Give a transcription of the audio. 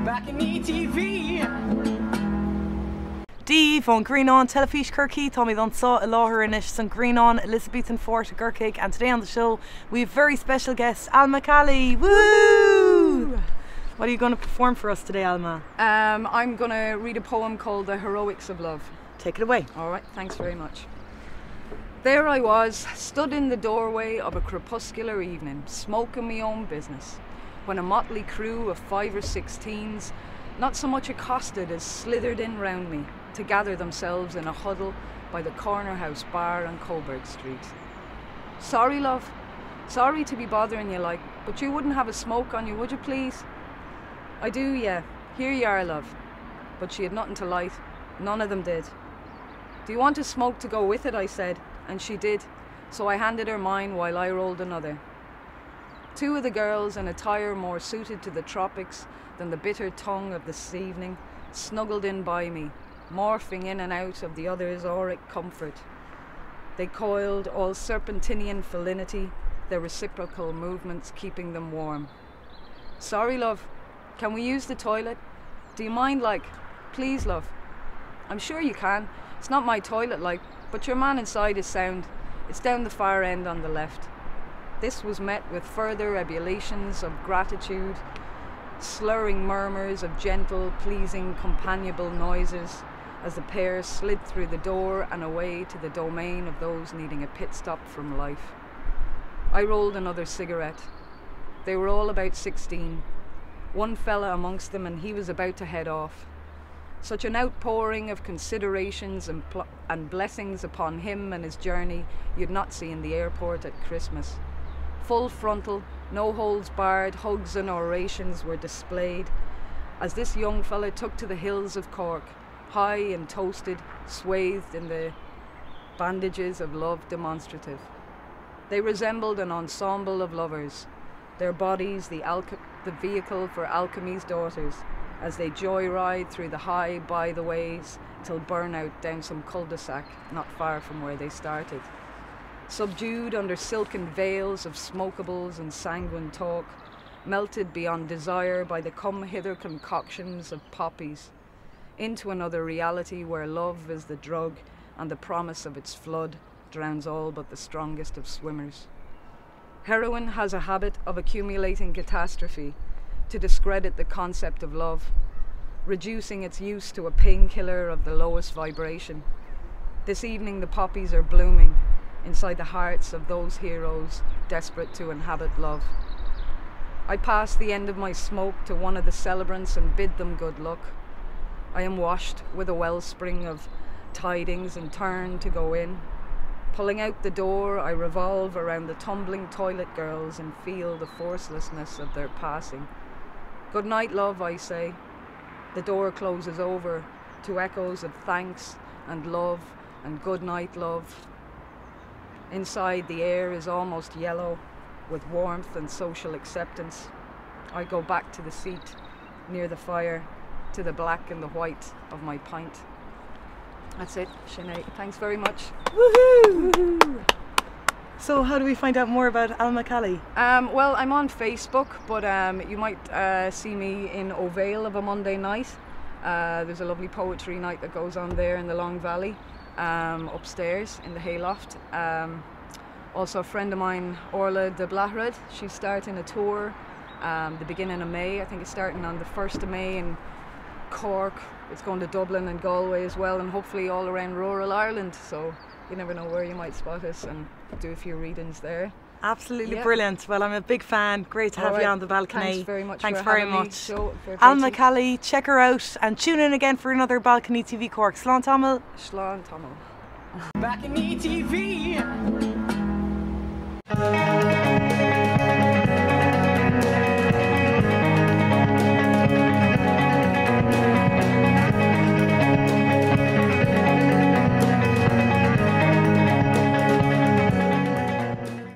BalconyTV. Dave on Green On Telefish Kirky, Tommy Don saw a láthar in san Green On Elizabethan Fort Gurkig, and today on the show we have very special guest ALMA KALI. Woo! What are you going to perform for us today, ALMA? I'm going to read a poem called The Heroics of Love. Take it away. Alright, thanks very much. There I was, stood in the doorway of a crepuscular evening, smoking me own business, when a motley crew of 5 or 6 teens, not so much accosted as slithered in round me, to gather themselves in a huddle by the corner house bar on Coburg Street. Sorry, love. Sorry to be bothering you like, but you wouldn't have a smoke on you, would you please? I do, yeah. Here you are, love. But she had nothing to light. None of them did. Do you want a smoke to go with it, I said, and she did, so I handed her mine while I rolled another. 2 of the girls, in attire more suited to the tropics than the bitter tongue of this evening, snuggled in by me, morphing in and out of the other's auric comfort. They coiled, all serpentinian felinity, their reciprocal movements keeping them warm. Sorry, love. Can we use the toilet? Do you mind, like? Please, love. I'm sure you can. It's not my toilet, like, but your man inside is sound. It's down the far end on the left. This was met with further ebullitions of gratitude, slurring murmurs of gentle, pleasing, companionable noises as the pair slid through the door and away to the domain of those needing a pit stop from life. I rolled another cigarette. They were all about 16. One fella amongst them, and he was about to head off. Such an outpouring of considerations and blessings upon him and his journey you'd not see in the airport at Christmas. Full frontal, no holds barred, hugs and orations were displayed as this young fella took to the hills of Cork, high and toasted, swathed in the bandages of love demonstrative. They resembled an ensemble of lovers, their bodies the vehicle for alchemy's daughters, as they joyride through the high by-the-ways till burnout down some cul-de-sac not far from where they started. Subdued under silken veils of smokables and sanguine talk, melted beyond desire by the come-hither concoctions of poppies, into another reality where love is the drug and the promise of its flood drowns all but the strongest of swimmers. Heroin has a habit of accumulating catastrophe to discredit the concept of love, reducing its use to a painkiller of the lowest vibration. This evening the poppies are blooming inside the hearts of those heroes desperate to inhabit love. I pass the end of my smoke to one of the celebrants and bid them good luck. I am washed with a wellspring of tidings and turn to go in. Pulling out the door, I revolve around the tumbling toilet girls and feel the forcelessness of their passing. Good night, love, I say. The door closes over to echoes of thanks and love and good night, love. Inside, the air is almost yellow with warmth and social acceptance. I go back to the seat near the fire, to the black and the white of my pint. That's it, Sinead. Thanks very much. Woohoo! Woohoo! So how do we find out more about ALMA KALI? Well, I'm on Facebook, but you might see me in O'Vale of a Monday night. There's a lovely poetry night that goes on there in the Long Valley, upstairs in the hayloft. Also a friend of mine, Orla de Blahrad, she's starting a tour the beginning of May. I think it's starting on the 1st of May in Cork. It's going to Dublin and Galway as well, and hopefully all around rural Ireland. So you never know where you might spot us and do a few readings there. Absolutely brilliant. Well, I'm a big fan. Great to have you on the balcony. Thanks very much. Thanks for very having much. Me. So, ALMA KALI, check her out and tune in again for another BalconyTV Cork. Slán Tamil. Slán Tamil. BalconyTV.